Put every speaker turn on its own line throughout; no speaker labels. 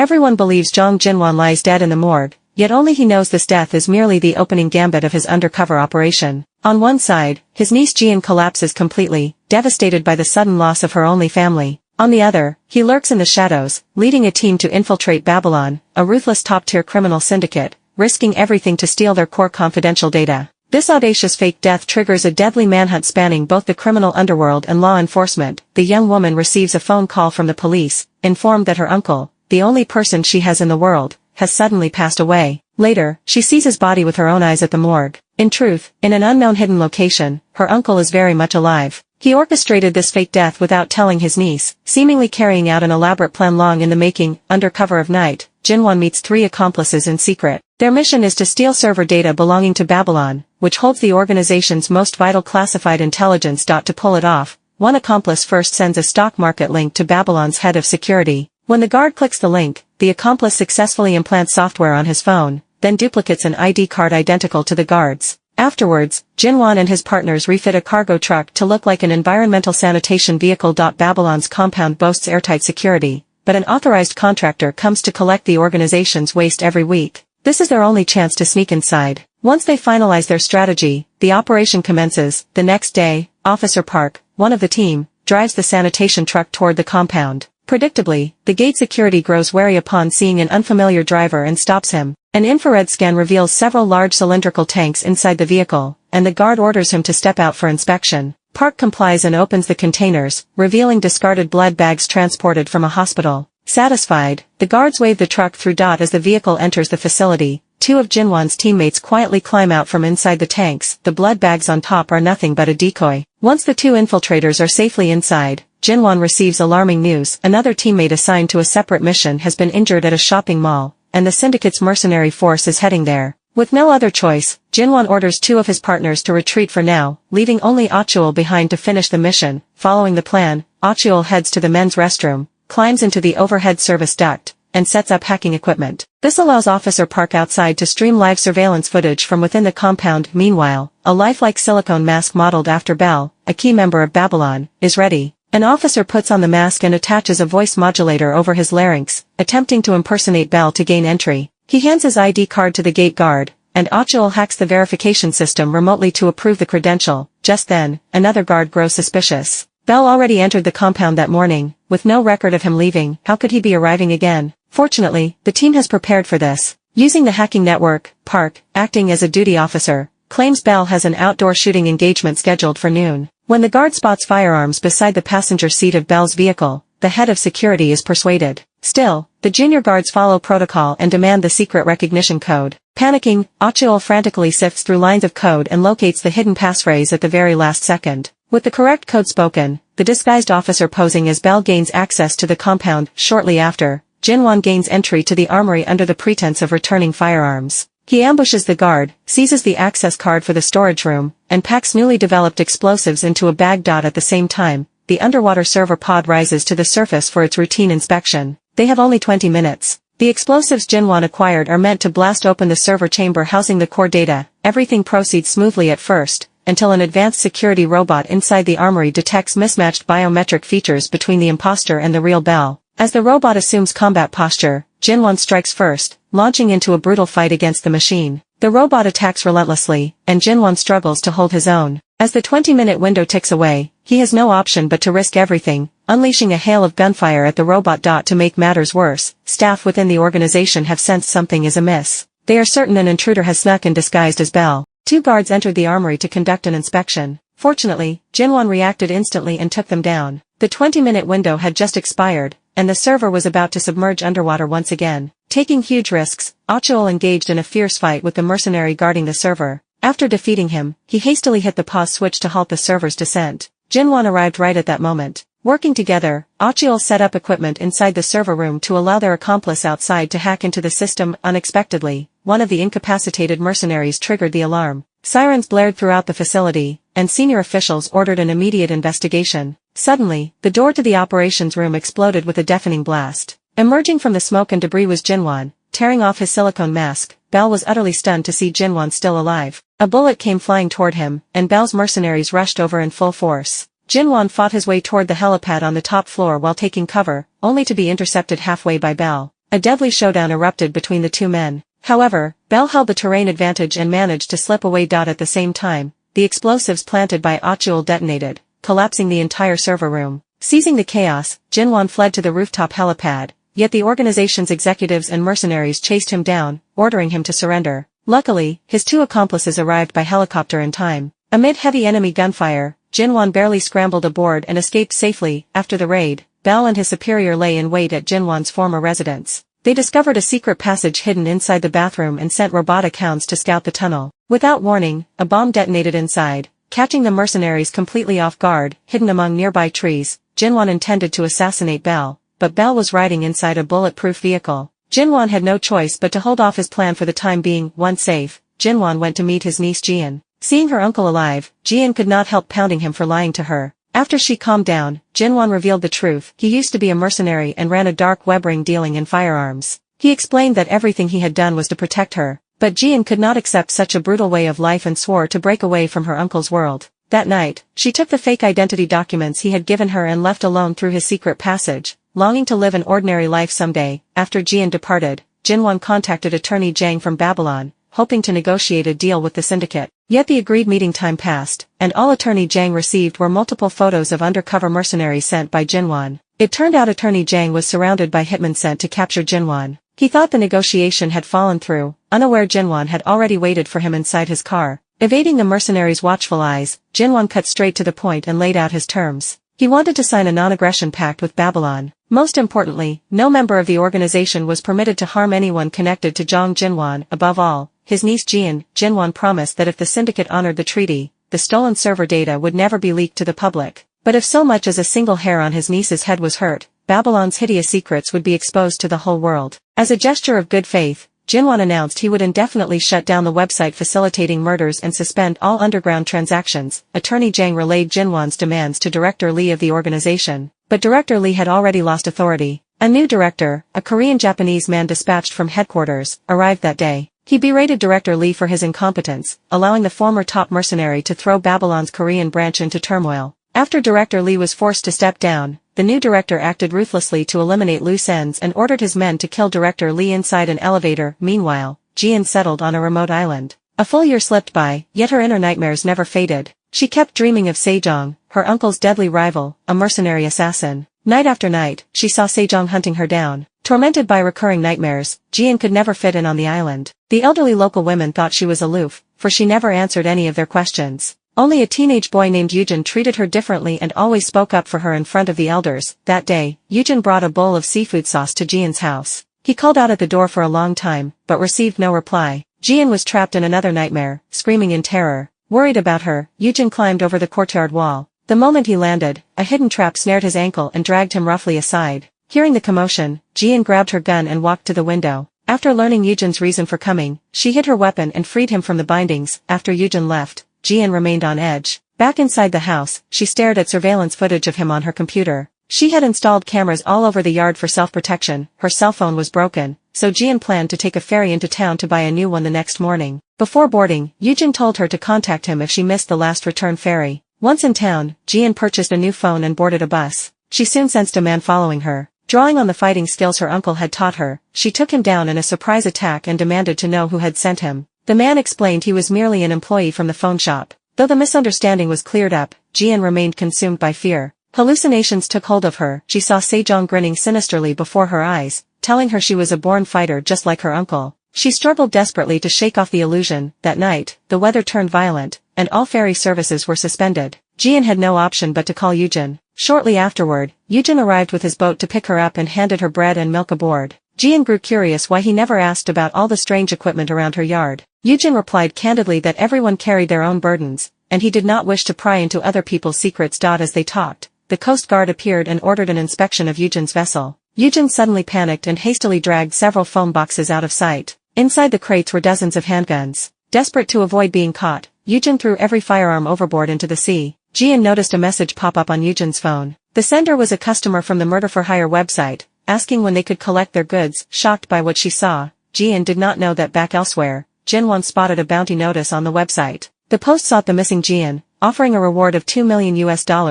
Everyone believes Zhang Jinwan lies dead in the morgue, yet only he knows this death is merely the opening gambit of his undercover operation. On one side, his niece Jian collapses completely, devastated by the sudden loss of her only family. On the other, he lurks in the shadows, leading a team to infiltrate Babylon, a ruthless top-tier criminal syndicate, risking everything to steal their core confidential data. This audacious fake death triggers a deadly manhunt spanning both the criminal underworld and law enforcement. The young woman receives a phone call from the police, informed that her uncle, the only person she has in the world, has suddenly passed away. Later, she sees his body with her own eyes at the morgue. In truth, in an unknown hidden location, her uncle is very much alive. He orchestrated this fake death without telling his niece, seemingly carrying out an elaborate plan long in the making. Under cover of night, Jinwan meets 3 accomplices in secret. Their mission is to steal server data belonging to Babylon, which holds the organization's most vital classified intelligence. To pull it off, one accomplice first sends a stock market link to Babylon's head of security. When the guard clicks the link, the accomplice successfully implants software on his phone, then duplicates an ID card identical to the guard's. Afterwards, Jinwan and his partners refit a cargo truck to look like an environmental sanitation vehicle. Babylon's compound boasts airtight security, but an authorized contractor comes to collect the organization's waste every week. This is their only chance to sneak inside. Once they finalize their strategy, the operation commences. The next day, Officer Park, one of the team, drives the sanitation truck toward the compound. Predictably, the gate security grows wary upon seeing an unfamiliar driver and stops him. An infrared scan reveals several large cylindrical tanks inside the vehicle, and the guard orders him to step out for inspection. Park complies and opens the containers, revealing discarded blood bags transported from a hospital. Satisfied, the guards wave the truck through. As the vehicle enters the facility, 2 of Jinwan's teammates quietly climb out from inside the tanks. The blood bags on top are nothing but a decoy. Once the 2 infiltrators are safely inside, Jinwan receives alarming news. Another teammate assigned to a separate mission has been injured at a shopping mall, and the syndicate's mercenary force is heading there. With no other choice, Jinwan orders 2 of his partners to retreat for now, leaving only Achul behind to finish the mission. Following the plan, Achul heads to the men's restroom, climbs into the overhead service duct, and sets up hacking equipment. This allows Officer Park outside to stream live surveillance footage from within the compound. Meanwhile, a lifelike silicone mask modeled after Belle, a key member of Babylon, is ready. An officer puts on the mask and attaches a voice modulator over his larynx, attempting to impersonate Belle to gain entry. He hands his ID card to the gate guard, and Achul hacks the verification system remotely to approve the credential. Just then, another guard grows suspicious. Belle already entered the compound that morning, with no record of him leaving. How could he be arriving again? Fortunately, the team has prepared for this. Using the hacking network, Park, acting as a duty officer, claims Belle has an outdoor shooting engagement scheduled for noon. When the guard spots firearms beside the passenger seat of Belle's vehicle, the head of security is persuaded. Still, the junior guards follow protocol and demand the secret recognition code. Panicking, Achul frantically sifts through lines of code and locates the hidden passphrase at the very last second. With the correct code spoken, the disguised officer posing as Belle gains access to the compound. Shortly after, Jinwan gains entry to the armory under the pretense of returning firearms. He ambushes the guard, seizes the access card for the storage room, and packs newly developed explosives into a bag. At the same time, the underwater server pod rises to the surface for its routine inspection. They have only 20 minutes. The explosives Jinwan acquired are meant to blast open the server chamber housing the core data. Everything proceeds smoothly at first, until an advanced security robot inside the armory detects mismatched biometric features between the imposter and the real Belle. As the robot assumes combat posture, Jinwan strikes first, launching into a brutal fight against the machine. The robot attacks relentlessly, and Jinwan struggles to hold his own. As the 20-minute window ticks away, he has no option but to risk everything, unleashing a hail of gunfire at the robot. To make matters worse, staff within the organization have sensed something is amiss. They are certain an intruder has snuck in disguised as Belle. 2 guards entered the armory to conduct an inspection. Fortunately, Jinwan reacted instantly and took them down. The 20-minute window had just expired, and the server was about to submerge underwater once again. Taking huge risks, Achul engaged in a fierce fight with the mercenary guarding the server. After defeating him, he hastily hit the pause switch to halt the server's descent. Jinwan arrived right at that moment. Working together, Achul set up equipment inside the server room to allow their accomplice outside to hack into the system. Unexpectedly, one of the incapacitated mercenaries triggered the alarm. Sirens blared throughout the facility, and senior officials ordered an immediate investigation. Suddenly, the door to the operations room exploded with a deafening blast. Emerging from the smoke and debris was Jinwan, tearing off his silicone mask. Belle was utterly stunned to see Jinwan still alive. A bullet came flying toward him, and Belle's mercenaries rushed over in full force. Jinwan fought his way toward the helipad on the top floor while taking cover, only to be intercepted halfway by Belle. A deadly showdown erupted between the two men. However, Belle held the terrain advantage and managed to slip away. At the same time, the explosives planted by Achul detonated, collapsing the entire server room. Seizing the chaos, Jinwan fled to the rooftop helipad, yet the organization's executives and mercenaries chased him down, ordering him to surrender. Luckily, his two accomplices arrived by helicopter in time. Amid heavy enemy gunfire, Jinwan barely scrambled aboard and escaped safely. After the raid, Belle and his superior lay in wait at Jinwan's former residence. They discovered a secret passage hidden inside the bathroom and sent robotic hounds to scout the tunnel. Without warning, a bomb detonated inside, catching the mercenaries completely off guard. Hidden among nearby trees, Jinwan intended to assassinate Belle, but Belle was riding inside a bulletproof vehicle. Jinwan had no choice but to hold off his plan for the time being. Once safe, Jinwan went to meet his niece Jian. Seeing her uncle alive, Jian could not help pounding him for lying to her. After she calmed down, Jinwan revealed the truth. He used to be a mercenary and ran a dark web ring dealing in firearms. He explained that everything he had done was to protect her, but Jian could not accept such a brutal way of life and swore to break away from her uncle's world. That night, she took the fake identity documents he had given her and left alone through his secret passage, longing to live an ordinary life someday. After Jian departed, Jinwan contacted attorney Zhang from Babylon, hoping to negotiate a deal with the syndicate. Yet the agreed meeting time passed, and all attorney Zhang received were multiple photos of undercover mercenaries sent by Jinwan. It turned out attorney Zhang was surrounded by hitmen sent to capture Jinwan. He thought the negotiation had fallen through, unaware Jinwan had already waited for him inside his car. Evading the mercenaries' watchful eyes, Jinwan cut straight to the point and laid out his terms. He wanted to sign a non-aggression pact with Babylon. Most importantly, no member of the organization was permitted to harm anyone connected to Zhang Jinwan. Above all, his niece Jian. Jinwan promised that if the syndicate honored the treaty, the stolen server data would never be leaked to the public. But if so much as a single hair on his niece's head was hurt, Babylon's hideous secrets would be exposed to the whole world. As a gesture of good faith, Jinwan announced he would indefinitely shut down the website facilitating murders and suspend all underground transactions. Attorney Zhang relayed Jinwan's demands to Director Li of the organization, but Director Li had already lost authority. A new director, a Korean-Japanese man dispatched from headquarters, arrived that day. He berated Director Li for his incompetence, allowing the former top mercenary to throw Babylon's Korean branch into turmoil. After Director Li was forced to step down, the new director acted ruthlessly to eliminate loose ends and ordered his men to kill Director Li inside an elevator. Meanwhile, Jian settled on a remote island. A full year slipped by, yet her inner nightmares never faded. She kept dreaming of Sejong, her uncle's deadly rival, a mercenary assassin. Night after night, she saw Sejong hunting her down. Tormented by recurring nightmares, Jian could never fit in on the island. The elderly local women thought she was aloof, for she never answered any of their questions. Only a teenage boy named Eugene treated her differently and always spoke up for her in front of the elders. That day, Eugene brought a bowl of seafood sauce to Jian's house. He called out at the door for a long time, but received no reply. Jian was trapped in another nightmare, screaming in terror. Worried about her, Eugene climbed over the courtyard wall. The moment he landed, a hidden trap snared his ankle and dragged him roughly aside. Hearing the commotion, Jian grabbed her gun and walked to the window. After learning Eugene's reason for coming, she hid her weapon and freed him from the bindings. After Eugene left, Jian remained on edge. Back inside the house, she stared at surveillance footage of him on her computer. She had installed cameras all over the yard for self-protection. Her cell phone was broken, so Jian planned to take a ferry into town to buy a new one the next morning. Before boarding, Eugene told her to contact him if she missed the last return ferry. Once in town, Jian purchased a new phone and boarded a bus. She soon sensed a man following her. Drawing on the fighting skills her uncle had taught her, she took him down in a surprise attack and demanded to know who had sent him. The man explained he was merely an employee from the phone shop. Though the misunderstanding was cleared up, Jian remained consumed by fear. Hallucinations took hold of her. She saw Sejong grinning sinisterly before her eyes, telling her she was a born fighter just like her uncle. She struggled desperately to shake off the illusion. That night, the weather turned violent, and all ferry services were suspended. Jian had no option but to call Eugene. Shortly afterward, Eugene arrived with his boat to pick her up and handed her bread and milk aboard. Jian grew curious why he never asked about all the strange equipment around her yard. Eugene replied candidly that everyone carried their own burdens, and he did not wish to pry into other people's secrets. As they talked, the Coast Guard appeared and ordered an inspection of Eugene's vessel. Eugene suddenly panicked and hastily dragged several phone boxes out of sight. Inside the crates were dozens of handguns. Desperate to avoid being caught, Eugene threw every firearm overboard into the sea. Jian noticed a message pop up on Eugene's phone. The sender was a customer from the Murder for Hire website, asking when they could collect their goods. Shocked by what she saw, Jian did not know that back elsewhere, Jinwan spotted a bounty notice on the website. The post sought the missing Jian, offering a reward of $2 million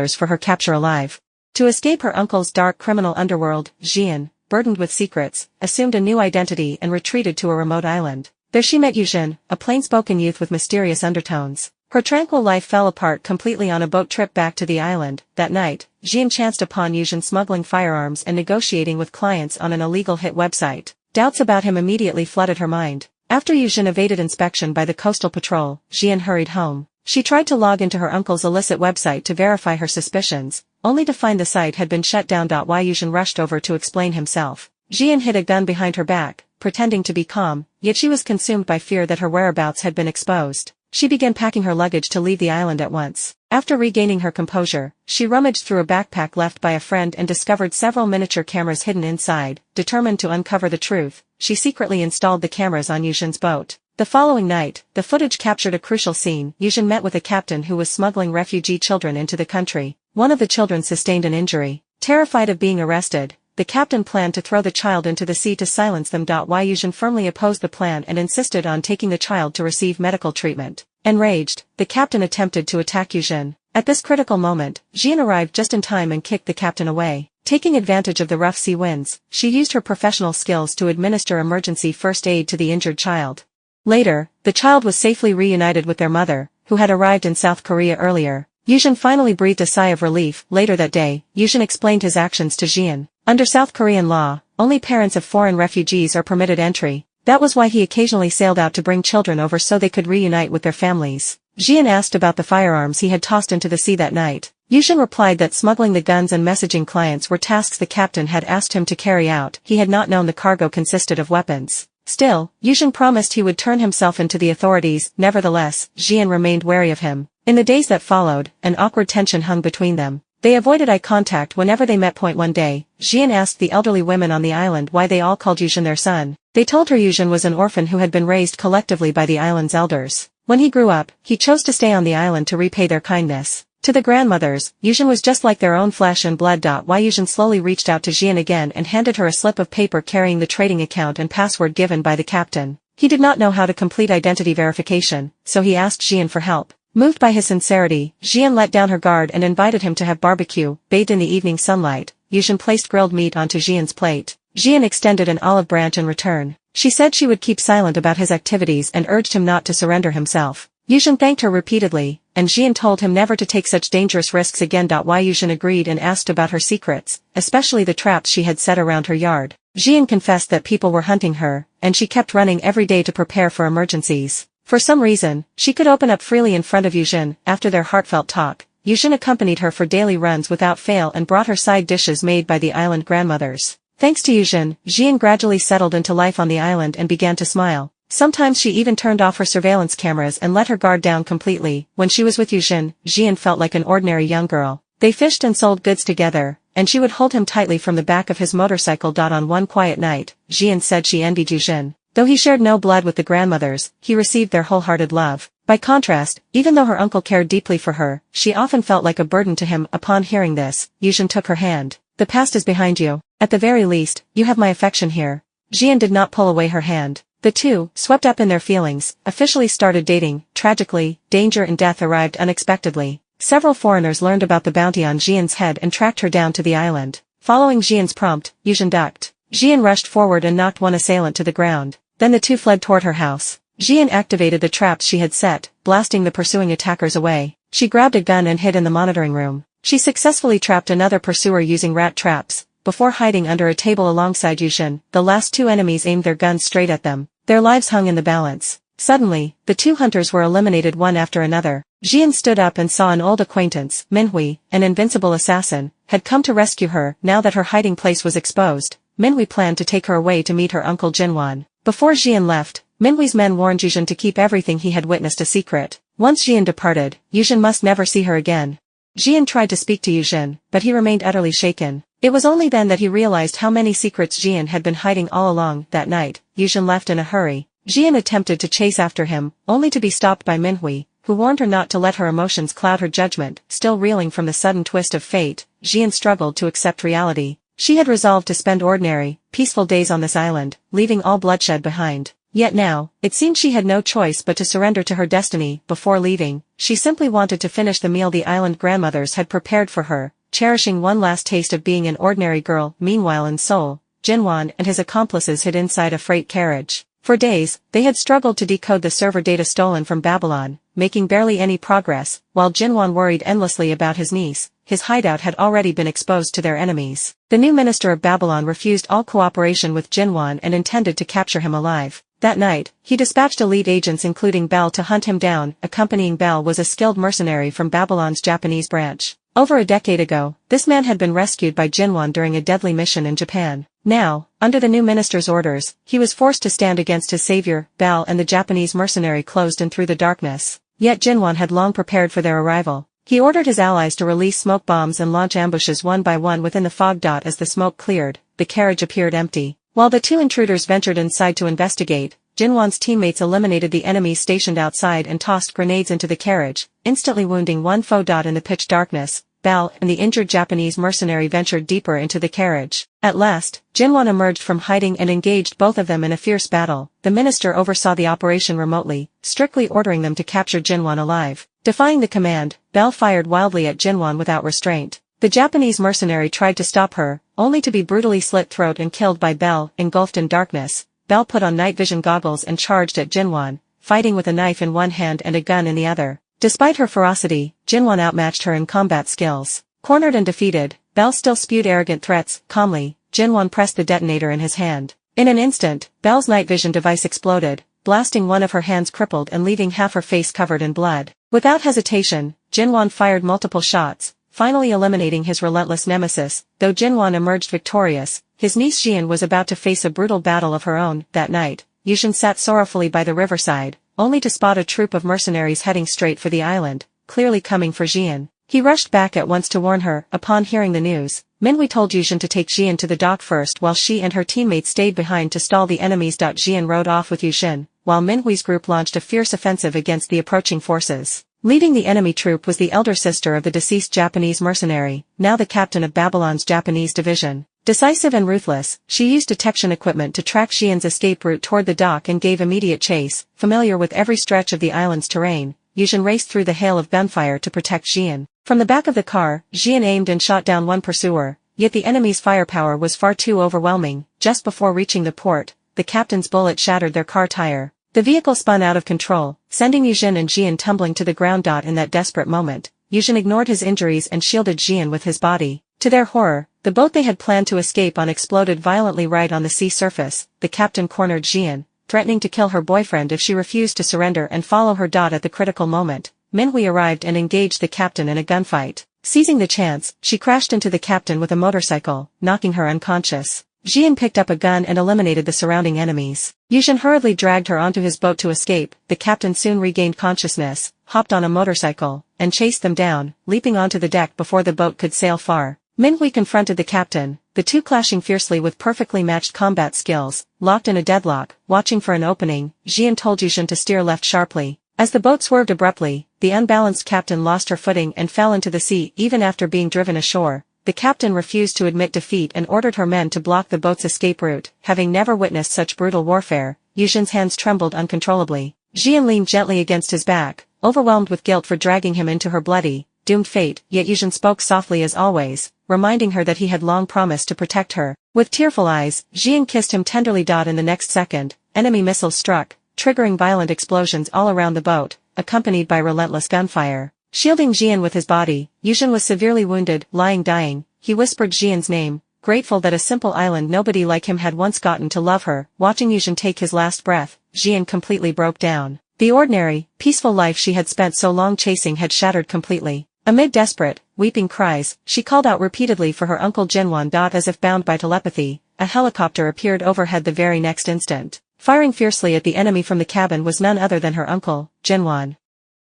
for her capture alive. To escape her uncle's dark criminal underworld, Jian, burdened with secrets, assumed a new identity and retreated to a remote island. There she met Eugene, a plain-spoken youth with mysterious undertones. Her tranquil life fell apart completely on a boat trip back to the island. That night, Jian chanced upon Eugene smuggling firearms and negotiating with clients on an illegal hit website. Doubts about him immediately flooded her mind. After Eugene evaded inspection by the coastal patrol, Jian hurried home. She tried to log into her uncle's illicit website to verify her suspicions, only to find the site had been shut down. Eugene rushed over to explain himself. Jian hid a gun behind her back, pretending to be calm, yet she was consumed by fear that her whereabouts had been exposed. She began packing her luggage to leave the island at once. After regaining her composure, she rummaged through a backpack left by a friend and discovered several miniature cameras hidden inside. Determined to uncover the truth, she secretly installed the cameras on Eugene's boat. The following night, the footage captured a crucial scene. Eugene met with a captain who was smuggling refugee children into the country. One of the children sustained an injury. Terrified of being arrested, the captain planned to throw the child into the sea to silence them. Eugene firmly opposed the plan and insisted on taking the child to receive medical treatment. Enraged, the captain attempted to attack Eugene. At this critical moment, Jian arrived just in time and kicked the captain away. Taking advantage of the rough sea winds, she used her professional skills to administer emergency first aid to the injured child. Later, the child was safely reunited with their mother, who had arrived in South Korea earlier. Eugene finally breathed a sigh of relief. Later that day, Eugene explained his actions to Jian. Under South Korean law, only parents of foreign refugees are permitted entry. That was why he occasionally sailed out to bring children over so they could reunite with their families. Jian asked about the firearms he had tossed into the sea that night. Eugene replied that smuggling the guns and messaging clients were tasks the captain had asked him to carry out. He had not known the cargo consisted of weapons. Still, Eugene promised he would turn himself into the authorities. Nevertheless, Jian remained wary of him. In the days that followed, an awkward tension hung between them. They avoided eye contact whenever they met. One day, Jian asked the elderly women on the island why they all called Eugene their son. They told her Eugene was an orphan who had been raised collectively by the island's elders. When he grew up, he chose to stay on the island to repay their kindness. To the grandmothers, Eugene was just like their own flesh and blood. Eugene slowly reached out to Jian again and handed her a slip of paper carrying the trading account and password given by the captain. He did not know how to complete identity verification, so he asked Jian for help. Moved by his sincerity, Jian let down her guard and invited him to have barbecue. Bathed in the evening sunlight, Eugene placed grilled meat onto Jian's plate. Jian extended an olive branch in return. She said she would keep silent about his activities and urged him not to surrender himself. Eugene thanked her repeatedly, and Jian told him never to take such dangerous risks again. Eugene agreed and asked about her secrets, especially the traps she had set around her yard. Jian confessed that people were hunting her, and she kept running every day to prepare for emergencies. For some reason, she could open up freely in front of Eugene. After their heartfelt talk, Eugene accompanied her for daily runs without fail and brought her side dishes made by the island grandmothers. Thanks to Eugene, Jian gradually settled into life on the island and began to smile. Sometimes she even turned off her surveillance cameras and let her guard down completely. When she was with Eugene, Jian felt like an ordinary young girl. They fished and sold goods together, and she would hold him tightly from the back of his motorcycle. On one quiet night, Jian said she envied Eugene. Though he shared no blood with the grandmothers, he received their wholehearted love. By contrast, even though her uncle cared deeply for her, she often felt like a burden to him. Upon hearing this, Eugene took her hand. The past is behind you. At the very least, you have my affection here. Jian did not pull away her hand. The two, swept up in their feelings, officially started dating. Tragically, danger and death arrived unexpectedly. Several foreigners learned about the bounty on Jian's head and tracked her down to the island. Following Jian's prompt, Eugene ducked. Jian rushed forward and knocked one assailant to the ground. Then the two fled toward her house. Jian activated the traps she had set, blasting the pursuing attackers away. She grabbed a gun and hid in the monitoring room. She successfully trapped another pursuer using rat traps. Before hiding under a table alongside Eugene, the last two enemies aimed their guns straight at them. Their lives hung in the balance. Suddenly, the two hunters were eliminated one after another. Jian stood up and saw an old acquaintance, Minhui, an invincible assassin, had come to rescue her. Now that her hiding place was exposed, Minhui planned to take her away to meet her uncle Jinwan. Before Jian left, Minhui's men warned Eugene to keep everything he had witnessed a secret. Once Jian departed, Eugene must never see her again. Jian tried to speak to Eugene, but he remained utterly shaken. It was only then that he realized how many secrets Jian had been hiding all along. That night, Eugene left in a hurry. Jian attempted to chase after him, only to be stopped by Minhui, who warned her not to let her emotions cloud her judgment. Still reeling from the sudden twist of fate, Jian struggled to accept reality. She had resolved to spend ordinary, peaceful days on this island, leaving all bloodshed behind. Yet now, it seemed she had no choice but to surrender to her destiny. Before leaving, she simply wanted to finish the meal the island grandmothers had prepared for her, cherishing one last taste of being an ordinary girl. Meanwhile in Seoul, Jinwan and his accomplices hid inside a freight carriage. For days, they had struggled to decode the server data stolen from Babylon, making barely any progress, while Jinwan worried endlessly about his niece. His hideout had already been exposed to their enemies. The new minister of Babylon refused all cooperation with Jinwan and intended to capture him alive. That night, he dispatched elite agents including Belle to hunt him down. Accompanying Belle was a skilled mercenary from Babylon's Japanese branch. Over a decade ago, this man had been rescued by Jinwan during a deadly mission in Japan. Now, under the new minister's orders, he was forced to stand against his savior, Belle, and the Japanese mercenary closed in through the darkness. Yet Jinwan had long prepared for their arrival. He ordered his allies to release smoke bombs and launch ambushes one by one within the fog. As the smoke cleared, the carriage appeared empty. While the two intruders ventured inside to investigate, Jinwan's teammates eliminated the enemies stationed outside and tossed grenades into the carriage, instantly wounding one foe. In the pitch darkness, Belle and the injured Japanese mercenary ventured deeper into the carriage. At last, Jinwan emerged from hiding and engaged both of them in a fierce battle. The minister oversaw the operation remotely, strictly ordering them to capture Jinwan alive. Defying the command, Belle fired wildly at Jinwan without restraint. The Japanese mercenary tried to stop her, only to be brutally slit throat and killed by Belle. Engulfed in darkness, Belle put on night vision goggles and charged at Jinwan, fighting with a knife in one hand and a gun in the other. Despite her ferocity, Jinwan outmatched her in combat skills. Cornered and defeated, Belle still spewed arrogant threats. Calmly, Jinwan pressed the detonator in his hand. In an instant, Belle's night vision device exploded, blasting one of her hands crippled and leaving half her face covered in blood. Without hesitation, Jinwan fired multiple shots, finally eliminating his relentless nemesis. Though Jinwan emerged victorious, his niece Jian was about to face a brutal battle of her own. That night, Eugene sat sorrowfully by the riverside, only to spot a troop of mercenaries heading straight for the island, clearly coming for Jian. He rushed back at once to warn her. Upon hearing the news, Minhui told Eugene to take Jian to the dock first while she and her teammates stayed behind to stall the enemies. Jian rode off with Eugene, while Minhui's group launched a fierce offensive against the approaching forces. Leading the enemy troop was the elder sister of the deceased Japanese mercenary, now the captain of Babylon's Japanese division. Decisive and ruthless, she used detection equipment to track Jian's escape route toward the dock and gave immediate chase. Familiar with every stretch of the island's terrain, Eugene raced through the hail of gunfire to protect Jian. From the back of the car, Jian aimed and shot down one pursuer, yet the enemy's firepower was far too overwhelming. Just before reaching the port, the captain's bullet shattered their car tire. The vehicle spun out of control, sending Eugene and Jian tumbling to the ground. In that desperate moment, Eugene ignored his injuries and shielded Jian with his body. To their horror, the boat they had planned to escape on exploded violently right on the sea surface. The captain cornered Jian, threatening to kill her boyfriend if she refused to surrender and follow her. At the critical moment, Minhui arrived and engaged the captain in a gunfight. Seizing the chance, she crashed into the captain with a motorcycle, knocking her unconscious. Jian picked up a gun and eliminated the surrounding enemies. Eugene hurriedly dragged her onto his boat to escape. The captain soon regained consciousness, hopped on a motorcycle, and chased them down, leaping onto the deck before the boat could sail far. Minhui confronted the captain, the two clashing fiercely with perfectly matched combat skills. Locked in a deadlock, watching for an opening, Jian told Eugene to steer left sharply. As the boat swerved abruptly, the unbalanced captain lost her footing and fell into the sea. Even after being driven ashore, the captain refused to admit defeat and ordered her men to block the boat's escape route. Having never witnessed such brutal warfare, Eugene's hands trembled uncontrollably. Jian leaned gently against his back, overwhelmed with guilt for dragging him into her bloody, doomed fate. Yet Eugene spoke softly as always, reminding her that he had long promised to protect her. With tearful eyes, Jian kissed him tenderly. In the next second, enemy missiles struck, triggering violent explosions all around the boat, accompanied by relentless gunfire. Shielding Jian with his body, Eugene was severely wounded. Lying dying, he whispered Jian's name, grateful that a simple island nobody like him had once gotten to love her. Watching Eugene take his last breath, Jian completely broke down. The ordinary, peaceful life she had spent so long chasing had shattered completely. Amid desperate, weeping cries, she called out repeatedly for her uncle Jinwan. As if bound by telepathy, a helicopter appeared overhead the very next instant. Firing fiercely at the enemy from the cabin was none other than her uncle, Jinwan.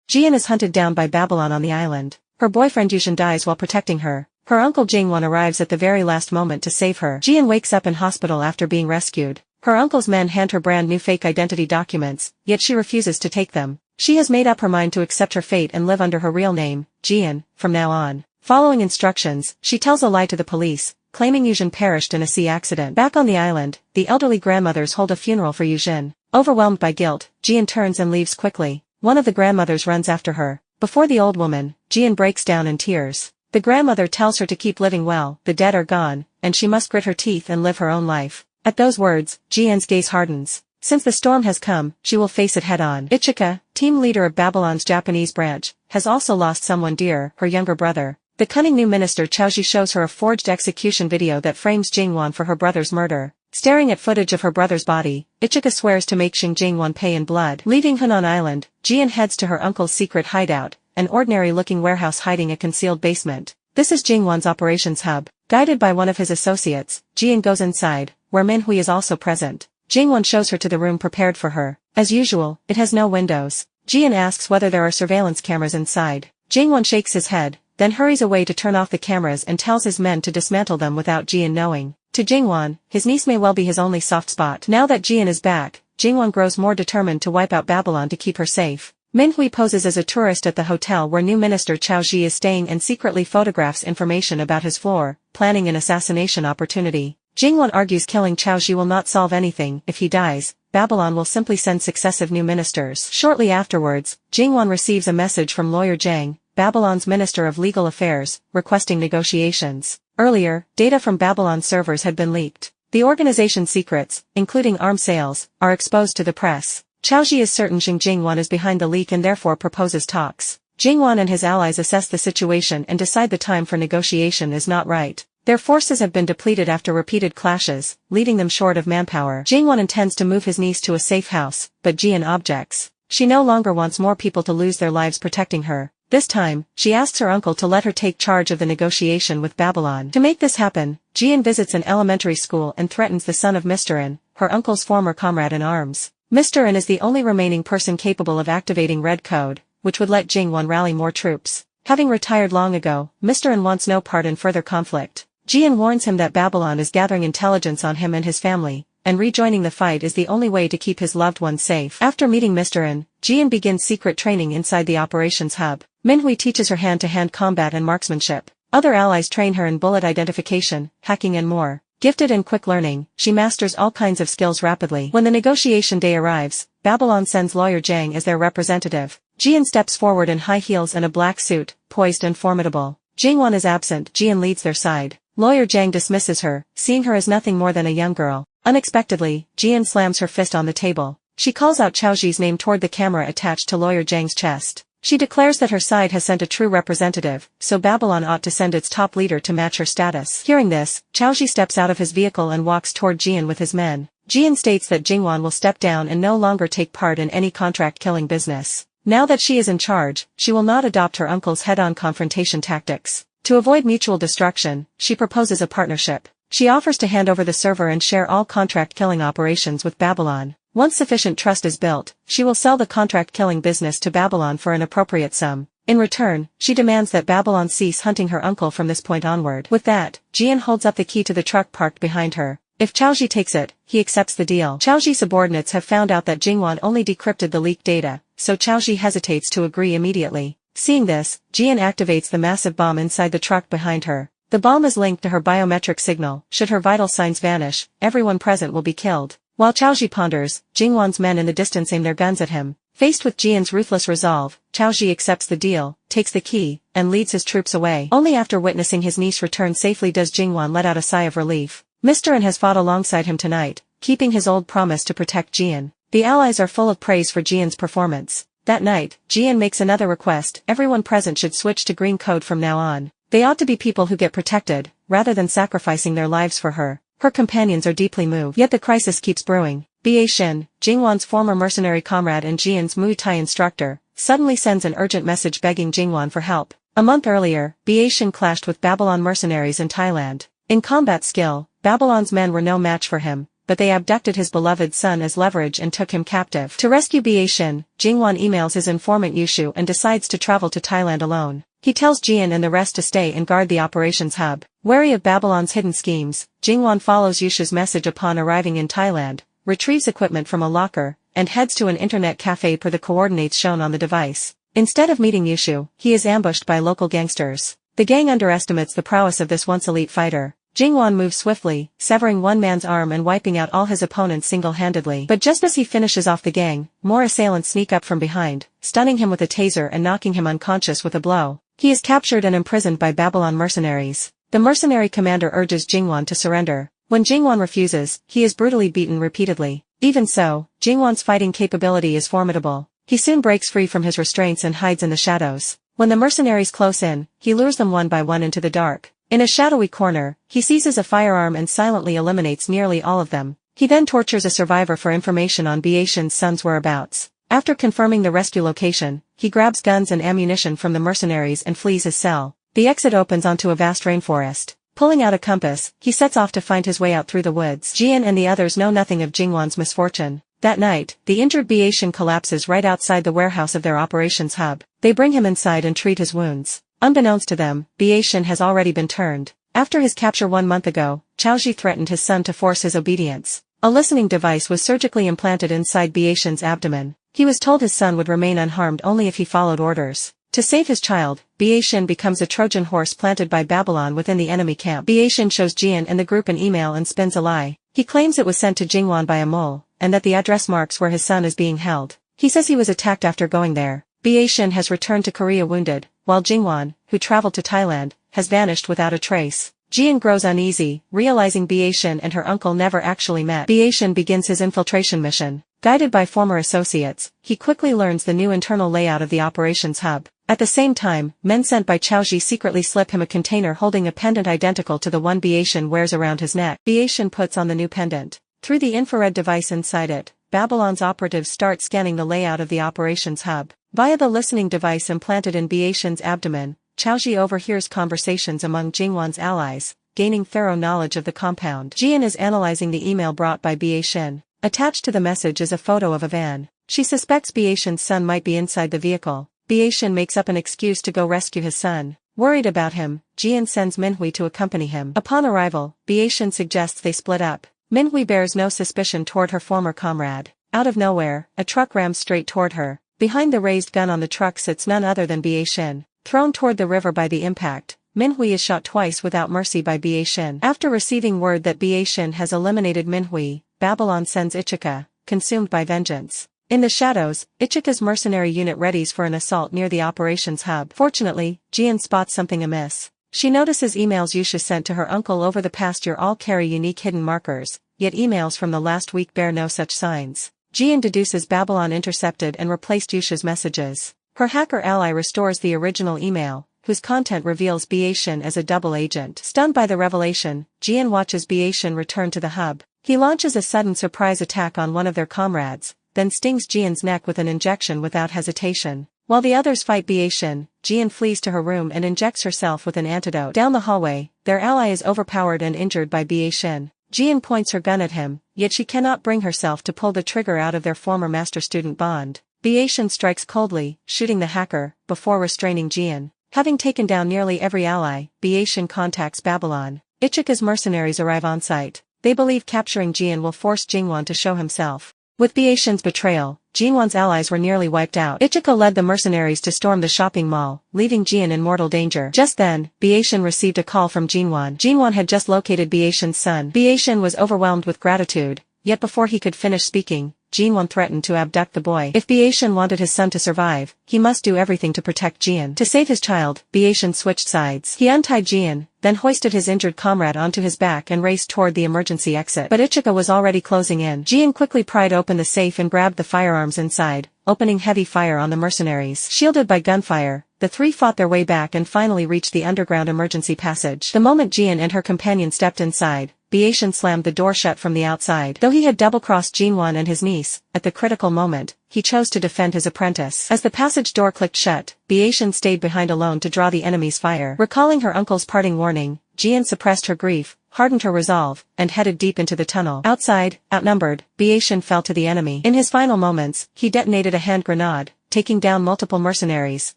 Jian is hunted down by Babylon on the island. Her boyfriend Eugene dies while protecting her. Her uncle Jinwan arrives at the very last moment to save her. Jian wakes up in hospital after being rescued. Her uncle's men hand her brand new fake identity documents, yet she refuses to take them. She has made up her mind to accept her fate and live under her real name, Jian, from now on. Following instructions, she tells a lie to the police, claiming Eugene perished in a sea accident. Back on the island, the elderly grandmothers hold a funeral for Eugene. Overwhelmed by guilt, Jian turns and leaves quickly. One of the grandmothers runs after her. Before the old woman, Jian breaks down in tears. The grandmother tells her to keep living well. The dead are gone, and she must grit her teeth and live her own life. At those words, Jian's gaze hardens. Since the storm has come, she will face it head-on. Ichika, team leader of Babylon's Japanese branch, has also lost someone dear, her younger brother. The cunning new minister Chaoji shows her a forged execution video that frames Jingwan for her brother's murder. Staring at footage of her brother's body, Ichika swears to make Jingwan pay in blood. Leaving Hunan Island, Jian heads to her uncle's secret hideout, an ordinary-looking warehouse hiding a concealed basement. This is Jingwan's operations hub. Guided by one of his associates, Jian goes inside, where Minhui is also present. Jingwan shows her to the room prepared for her. As usual, it has no windows. Jian asks whether there are surveillance cameras inside. Jingwan shakes his head, then hurries away to turn off the cameras and tells his men to dismantle them without Jian knowing. To Jingwan, his niece may well be his only soft spot. Now that Jian is back, Jingwan grows more determined to wipe out Babylon to keep her safe. Minhui poses as a tourist at the hotel where new minister Chao Ji is staying and secretly photographs information about his floor, planning an assassination opportunity. Jingwan argues killing Chao Ji will not solve anything. If he dies, Babylon will simply send successive new ministers. Shortly afterwards, Jingwan receives a message from lawyer Zhang, Babylon's Minister of Legal Affairs, requesting negotiations. Earlier, data from Babylon's servers had been leaked. The organization's secrets, including arms sales, are exposed to the press. Chaoji is certain Jingwan is behind the leak and therefore proposes talks. Jingwan and his allies assess the situation and decide the time for negotiation is not right. Their forces have been depleted after repeated clashes, leaving them short of manpower. Jingwan intends to move his niece to a safe house, but Jian objects. She no longer wants more people to lose their lives protecting her. This time, she asks her uncle to let her take charge of the negotiation with Babylon. To make this happen, Jian visits an elementary school and threatens the son of Mr. N, her uncle's former comrade in arms. Mr. N is the only remaining person capable of activating Red Code, which would let Jingwan rally more troops. Having retired long ago, Mr. N wants no part in further conflict. Jian warns him that Babylon is gathering intelligence on him and his family, and rejoining the fight is the only way to keep his loved ones safe. After meeting Mr. N, Jian begins secret training inside the operations hub. Minhui teaches her hand-to-hand combat and marksmanship. Other allies train her in bullet identification, hacking and more. Gifted in quick learning, she masters all kinds of skills rapidly. When the negotiation day arrives, Babylon sends lawyer Zhang as their representative. Jian steps forward in high heels and a black suit, poised and formidable. Jingwan is absent. Jian leads their side. Lawyer Zhang dismisses her, seeing her as nothing more than a young girl. Unexpectedly, Jian slams her fist on the table. She calls out Chaoji's name toward the camera attached to lawyer Zhang's chest. She declares that her side has sent a true representative, so Babylon ought to send its top leader to match her status. Hearing this, Chaoji steps out of his vehicle and walks toward Jian with his men. Jian states that Jingwan will step down and no longer take part in any contract-killing business. Now that she is in charge, she will not adopt her uncle's head-on confrontation tactics. To avoid mutual destruction, she proposes a partnership. She offers to hand over the server and share all contract-killing operations with Babylon. Once sufficient trust is built, she will sell the contract-killing business to Babylon for an appropriate sum. In return, she demands that Babylon cease hunting her uncle from this point onward. With that, Jian holds up the key to the truck parked behind her. If Chaoji takes it, he accepts the deal. Chaoji's subordinates have found out that Jingwan only decrypted the leaked data, so Chaoji hesitates to agree immediately. Seeing this, Jian activates the massive bomb inside the truck behind her. The bomb is linked to her biometric signal. Should her vital signs vanish, everyone present will be killed. While Chaoji ponders, Jingwan's men in the distance aim their guns at him. Faced with Jian's ruthless resolve, Chaoji accepts the deal, takes the key, and leads his troops away. Only after witnessing his niece return safely does Jingwan let out a sigh of relief. Mr. N has fought alongside him tonight, keeping his old promise to protect Jian. The allies are full of praise for Jian's performance. That night, Jian makes another request. Everyone present should switch to green code from now on. They ought to be people who get protected, rather than sacrificing their lives for her. Her companions are deeply moved. Yet the crisis keeps brewing. Ba Xin, Jingwan's former mercenary comrade and Jian's Muay Thai instructor, suddenly sends an urgent message begging Jingwan for help. A month earlier, Ba Xin clashed with Babylon mercenaries in Thailand. In combat skill, Babylon's men were no match for him, but they abducted his beloved son as leverage and took him captive. To rescue Ba Xin, Jingwan emails his informant Yushu and decides to travel to Thailand alone. He tells Jian and the rest to stay and guard the operations hub. Wary of Babylon's hidden schemes, Jingwan follows Yushu's message upon arriving in Thailand, retrieves equipment from a locker, and heads to an internet cafe per the coordinates shown on the device. Instead of meeting Yushu, he is ambushed by local gangsters. The gang underestimates the prowess of this once elite fighter. Jingwan moves swiftly, severing one man's arm and wiping out all his opponents single-handedly. But just as he finishes off the gang, more assailants sneak up from behind, stunning him with a taser and knocking him unconscious with a blow. He is captured and imprisoned by Babylon mercenaries. The mercenary commander urges Jingwan to surrender. When Jingwan refuses, he is brutally beaten repeatedly. Even so, Jingwan's fighting capability is formidable. He soon breaks free from his restraints and hides in the shadows. When the mercenaries close in, he lures them one by one into the dark. In a shadowy corner, he seizes a firearm and silently eliminates nearly all of them. He then tortures a survivor for information on Biation's son's whereabouts. After confirming the rescue location, he grabs guns and ammunition from the mercenaries and flees his cell. The exit opens onto a vast rainforest. Pulling out a compass, he sets off to find his way out through the woods. Jian and the others know nothing of Jingwan's misfortune. That night, the injured Biation collapses right outside the warehouse of their operations hub. They bring him inside and treat his wounds. Unbeknownst to them, Biation has already been turned. After his capture 1 month ago, Chaoji threatened his son to force his obedience. A listening device was surgically implanted inside Biation's abdomen. He was told his son would remain unharmed only if he followed orders. To save his child, Biation becomes a Trojan horse planted by Babylon within the enemy camp. Biation shows Jian and the group an email and spins a lie. He claims it was sent to Jingwan by a mole, and that the address marks where his son is being held. He says he was attacked after going there. Biation has returned to Korea wounded, while Jingwan, who traveled to Thailand, has vanished without a trace. Jian grows uneasy, realizing Biation and her uncle never actually met. Biation begins his infiltration mission. Guided by former associates, he quickly learns the new internal layout of the operations hub. At the same time, men sent by Chaoji secretly slip him a container holding a pendant identical to the one Biation wears around his neck. Biation puts on the new pendant. Through the infrared device inside it, Babylon's operatives start scanning the layout of the operations hub. Via the listening device implanted in Biation's abdomen, Chaoji overhears conversations among Jingwan's allies, gaining thorough knowledge of the compound. Jian is analyzing the email brought by Biation. Attached to the message is a photo of a van. She suspects Biation's son might be inside the vehicle. Biation makes up an excuse to go rescue his son. Worried about him, Jian sends Minhui to accompany him. Upon arrival, Biation suggests they split up. Minhui bears no suspicion toward her former comrade. Out of nowhere, a truck rams straight toward her. Behind the raised gun on the truck sits none other than Biation. Thrown toward the river by the impact, Minhui is shot twice without mercy by Biation. After receiving word that Biation has eliminated Minhui, Babylon sends Ichika, consumed by vengeance. In the shadows, Ichika's mercenary unit readies for an assault near the operations hub. Fortunately, Jian spots something amiss. She notices emails Yusha sent to her uncle over the past year all carry unique hidden markers, yet emails from the last week bear no such signs. Jian deduces Babylon intercepted and replaced Yusha's messages. Her hacker ally restores the original email, whose content reveals Biation as a double agent. Stunned by the revelation, Jian watches Biation return to the hub. He launches a sudden surprise attack on one of their comrades, then stings Jian's neck with an injection without hesitation. While the others fight Biation, Jian flees to her room and injects herself with an antidote. Down the hallway, their ally is overpowered and injured by Biation. Jian points her gun at him, yet she cannot bring herself to pull the trigger out of their former master-student bond. Biation strikes coldly, shooting the hacker, before restraining Jian. Having taken down nearly every ally, Biation contacts Babylon. Ichika's mercenaries arrive on site. They believe capturing Jian will force Jingwan to show himself. With Biation's betrayal, Jingwan's allies were nearly wiped out. Ichika led the mercenaries to storm the shopping mall, leaving Jian in mortal danger. Just then, Biation received a call from Jingwan. Jingwan had just located Biation's son. Biation was overwhelmed with gratitude, yet before he could finish speaking, Jingwan threatened to abduct the boy. If Biation wanted his son to survive, he must do everything to protect Jian. To save his child, Biation switched sides. He untied Jian, then hoisted his injured comrade onto his back and raced toward the emergency exit. But Ichika was already closing in. Jian quickly pried open the safe and grabbed the firearms inside, opening heavy fire on the mercenaries. Shielded by gunfire, the three fought their way back and finally reached the underground emergency passage. The moment Jian and her companion stepped inside, Biation slammed the door shut from the outside. Though he had double-crossed Jingwan and his niece, at the critical moment, he chose to defend his apprentice. As the passage door clicked shut, Biation stayed behind alone to draw the enemy's fire. Recalling her uncle's parting warning, Jian suppressed her grief, hardened her resolve, and headed deep into the tunnel. Outside, outnumbered, Biation fell to the enemy. In his final moments, he detonated a hand grenade, taking down multiple mercenaries,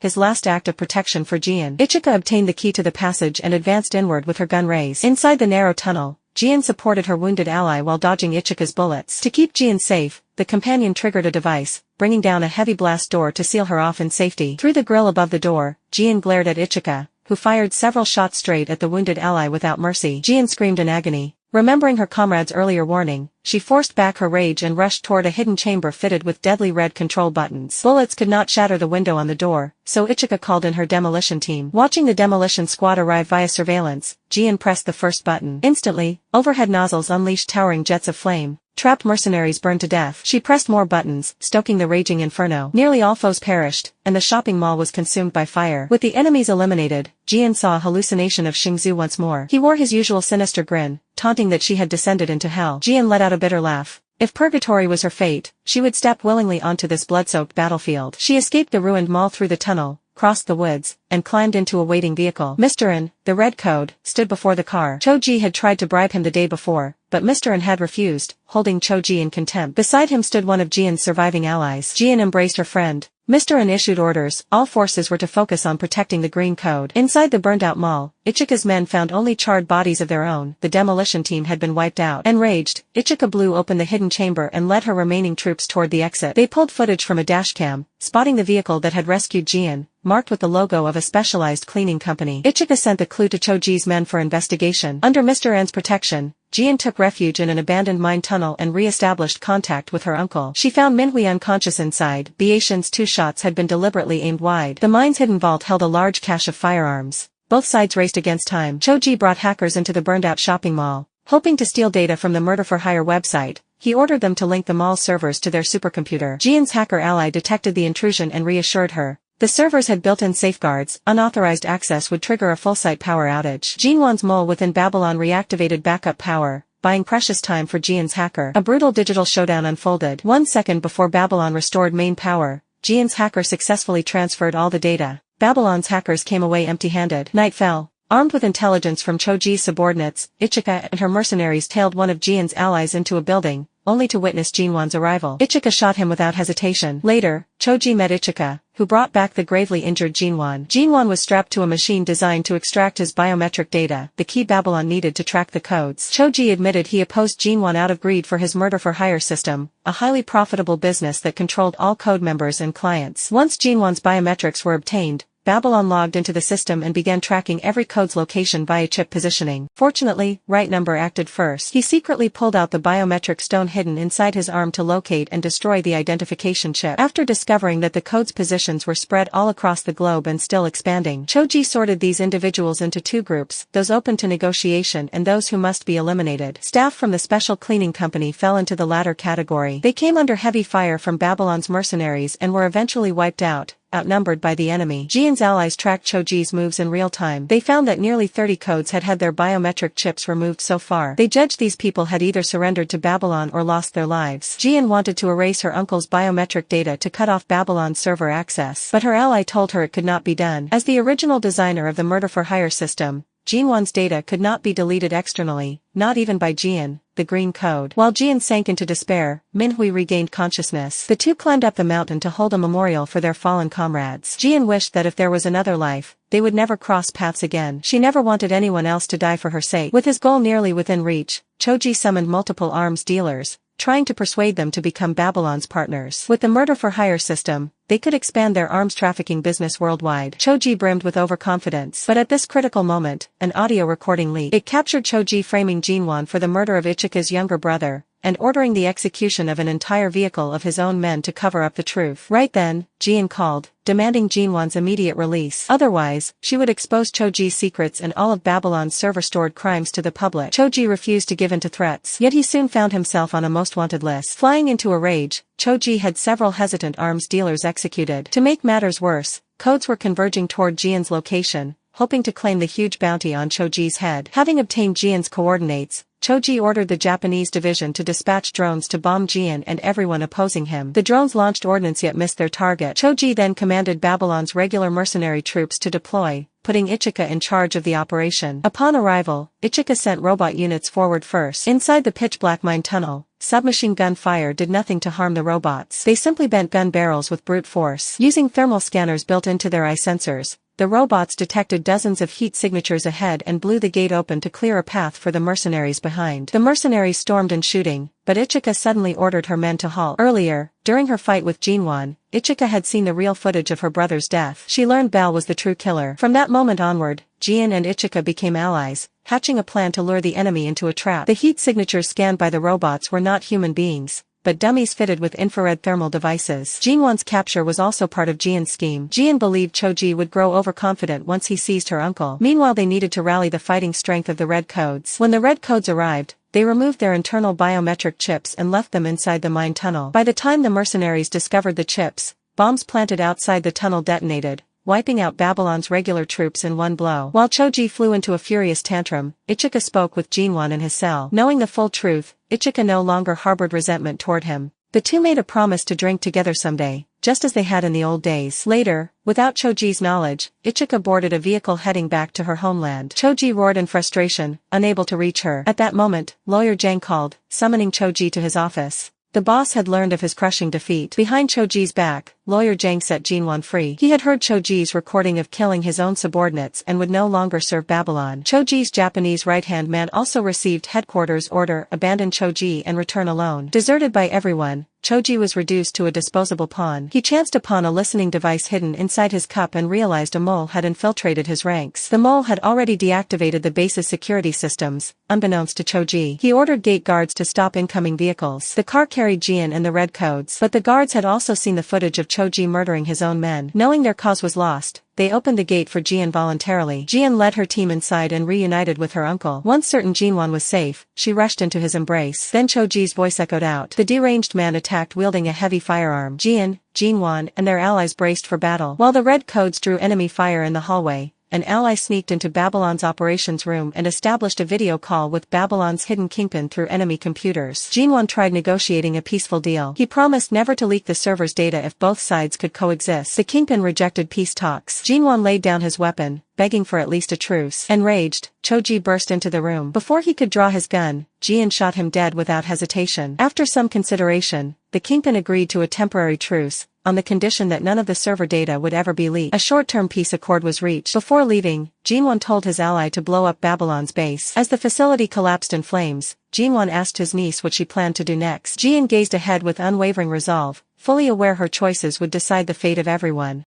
his last act of protection for Jian. Ichika obtained the key to the passage and advanced inward with her gun raised. Inside the narrow tunnel, Jian supported her wounded ally while dodging Ichika's bullets. To keep Jian safe, the companion triggered a device, bringing down a heavy blast door to seal her off in safety. Through the grill above the door, Jian glared at Ichika, who fired several shots straight at the wounded ally without mercy. Jian screamed in agony, Remembering her comrade's earlier warning, she forced back her rage and rushed toward a hidden chamber fitted with deadly red control buttons. Bullets could not shatter the window on the door, so Ichika called in her demolition team. Watching the demolition squad arrive via surveillance, Jian pressed the first button. Instantly, overhead nozzles unleashed towering jets of flame. Trapped mercenaries burned to death. She pressed more buttons, stoking the raging inferno. Nearly all foes perished, and the shopping mall was consumed by fire. With the enemies eliminated, Jian saw a hallucination of Xingzhu once more. He wore his usual sinister grin, taunting that she had descended into hell. Jian let out a bitter laugh. If purgatory was her fate, she would step willingly onto this blood-soaked battlefield. She escaped the ruined mall through the tunnel, crossed the woods, and climbed into a waiting vehicle. Mr. N, the red code, stood before the car. Choji had tried to bribe him the day before, but Mr. N had refused, holding Choji in contempt. Beside him stood one of Jian's surviving allies. Jian embraced her friend. Mr. N issued orders. All forces were to focus on protecting the green code. Inside the burned-out mall, Ichika's men found only charred bodies of their own. The demolition team had been wiped out. Enraged, Ichika blew open the hidden chamber and led her remaining troops toward the exit. They pulled footage from a dashcam, spotting the vehicle that had rescued Jian, marked with the logo of a specialized cleaning company. Ichika sent the clue to Choji's men for investigation. Under Mr. N's protection, Jian took refuge in an abandoned mine tunnel and re-established contact with her uncle. She found Minhui unconscious inside. Biatian's 2 shots had been deliberately aimed wide. The mine's hidden vault held a large cache of firearms. Both sides raced against time. Choji brought hackers into the burned-out shopping mall. Hoping to steal data from the murder-for-hire website, he ordered them to link the mall's servers to their supercomputer. Jian's hacker ally detected the intrusion and reassured her. The servers had built-in safeguards. Unauthorized access would trigger a full-site power outage. Jinwan's mole within Babylon reactivated backup power, buying precious time for Jian's hacker. A brutal digital showdown unfolded. 1 second before Babylon restored main power, Jian's hacker successfully transferred all the data. Babylon's hackers came away empty-handed. Night fell. Armed with intelligence from Choji's subordinates, Ichika and her mercenaries tailed one of Jian's allies into a building, only to witness Jinwan's arrival. Ichika shot him without hesitation. Later, Choji met Ichika, who brought back the gravely injured Jinwan. Jinwan was strapped to a machine designed to extract his biometric data, the key Babylon needed to track the codes. Choji admitted he opposed Jinwan out of greed for his murder-for-hire system, a highly profitable business that controlled all code members and clients. Once Jinwan's biometrics were obtained, Babylon logged into the system and began tracking every code's location via chip positioning. Fortunately, Right Number acted first. He secretly pulled out the biometric stone hidden inside his arm to locate and destroy the identification chip. After discovering that the code's positions were spread all across the globe and still expanding, Choji sorted these individuals into 2 groups, those open to negotiation and those who must be eliminated. Staff from the special cleaning company fell into the latter category. They came under heavy fire from Babylon's mercenaries and were eventually wiped out, outnumbered by the enemy. Jian's allies tracked Choji's moves in real time. They found that nearly 30 codes had had their biometric chips removed so far. They judged these people had either surrendered to Babylon or lost their lives. Jian wanted to erase her uncle's biometric data to cut off Babylon's server access, but her ally told her it could not be done. As the original designer of the murder-for-hire system, Jinwan's data could not be deleted externally, not even by Jian, the green code. While Jian sank into despair, Minhui regained consciousness. The 2 climbed up the mountain to hold a memorial for their fallen comrades. Jian wished that if there was another life, they would never cross paths again. She never wanted anyone else to die for her sake. With his goal nearly within reach, Choji summoned multiple arms dealers, trying to persuade them to become Babylon's partners. With the murder-for-hire system, they could expand their arms trafficking business worldwide. Choji brimmed with overconfidence. But at this critical moment, an audio recording leaked. It captured Choji framing Jinwan for the murder of Ichika's younger brother, and ordering the execution of an entire vehicle of his own men to cover up the truth. Right then, Jian called, demanding Jinwan's immediate release. Otherwise, she would expose Choji's secrets and all of Babylon's server-stored crimes to the public. Choji refused to give in to threats, yet he soon found himself on a most wanted list. Flying into a rage, Choji had several hesitant arms dealers executed. To make matters worse, codes were converging toward Jian's location, hoping to claim the huge bounty on Choji's head. Having obtained Jian's coordinates, Choji ordered the Japanese division to dispatch drones to bomb Jian and everyone opposing him. The drones launched ordnance yet missed their target. Choji then commanded Babylon's regular mercenary troops to deploy, putting Ichika in charge of the operation. Upon arrival, Ichika sent robot units forward first. Inside the pitch-black mine tunnel, submachine gun fire did nothing to harm the robots. They simply bent gun barrels with brute force. Using thermal scanners built into their eye sensors, the robots detected dozens of heat signatures ahead and blew the gate open to clear a path for the mercenaries behind. The mercenaries stormed in shooting, but Ichika suddenly ordered her men to halt. Earlier, during her fight with Jinwan, Ichika had seen the real footage of her brother's death. She learned Belle was the true killer. From that moment onward, Jian and Ichika became allies, hatching a plan to lure the enemy into a trap. The heat signatures scanned by the robots were not human beings, but dummies fitted with infrared thermal devices. Jinwan's capture was also part of Jian's scheme. Jian believed Choji would grow overconfident once he seized her uncle. Meanwhile, they needed to rally the fighting strength of the Red Codes. When the Red Codes arrived, they removed their internal biometric chips and left them inside the mine tunnel. By the time the mercenaries discovered the chips, bombs planted outside the tunnel detonated, wiping out Babylon's regular troops in one blow. While Choji flew into a furious tantrum, Ichika spoke with Jinwan in his cell. Knowing the full truth, Ichika no longer harbored resentment toward him. The two made a promise to drink together someday, just as they had in the old days. Later, without Choji's knowledge, Ichika boarded a vehicle heading back to her homeland. Choji roared in frustration, unable to reach her. At that moment, Lawyer Zhang called, summoning Choji to his office. The boss had learned of his crushing defeat. Behind Choji's back, Lawyer Zhang set Jinwan free. He had heard Choji's recording of killing his own subordinates and would no longer serve Babylon. Choji's Japanese right-hand man also received headquarters order, abandon Choji and return alone. Deserted by everyone, Choji was reduced to a disposable pawn. He chanced upon a listening device hidden inside his cup and realized a mole had infiltrated his ranks. The mole had already deactivated the base's security systems, unbeknownst to Choji. He ordered gate guards to stop incoming vehicles. The car carried Jian and the Red Codes, but the guards had also seen the footage of Choji murdering his own men. Knowing their cause was lost, they opened the gate for Jian voluntarily. Jian led her team inside and reunited with her uncle. Once certain Jinwan was safe, she rushed into his embrace. Then Choji's voice echoed out. The deranged man attacked wielding a heavy firearm. Jian, Jinwan, and their allies braced for battle. While the Red Codes drew enemy fire in the hallway, an ally sneaked into Babylon's operations room and established a video call with Babylon's hidden kingpin through enemy computers. Jinwan tried negotiating a peaceful deal. He promised never to leak the server's data if both sides could coexist. The kingpin rejected peace talks. Jinwan laid down his weapon, begging for at least a truce. Enraged, Choji burst into the room. Before he could draw his gun, Jian shot him dead without hesitation. After some consideration, the kingpin agreed to a temporary truce, on the condition that none of the server data would ever be leaked. A short-term peace accord was reached. Before leaving, Jinwan told his ally to blow up Babylon's base. As the facility collapsed in flames, Jinwan asked his niece what she planned to do next. Jian gazed ahead with unwavering resolve, fully aware her choices would decide the fate of everyone.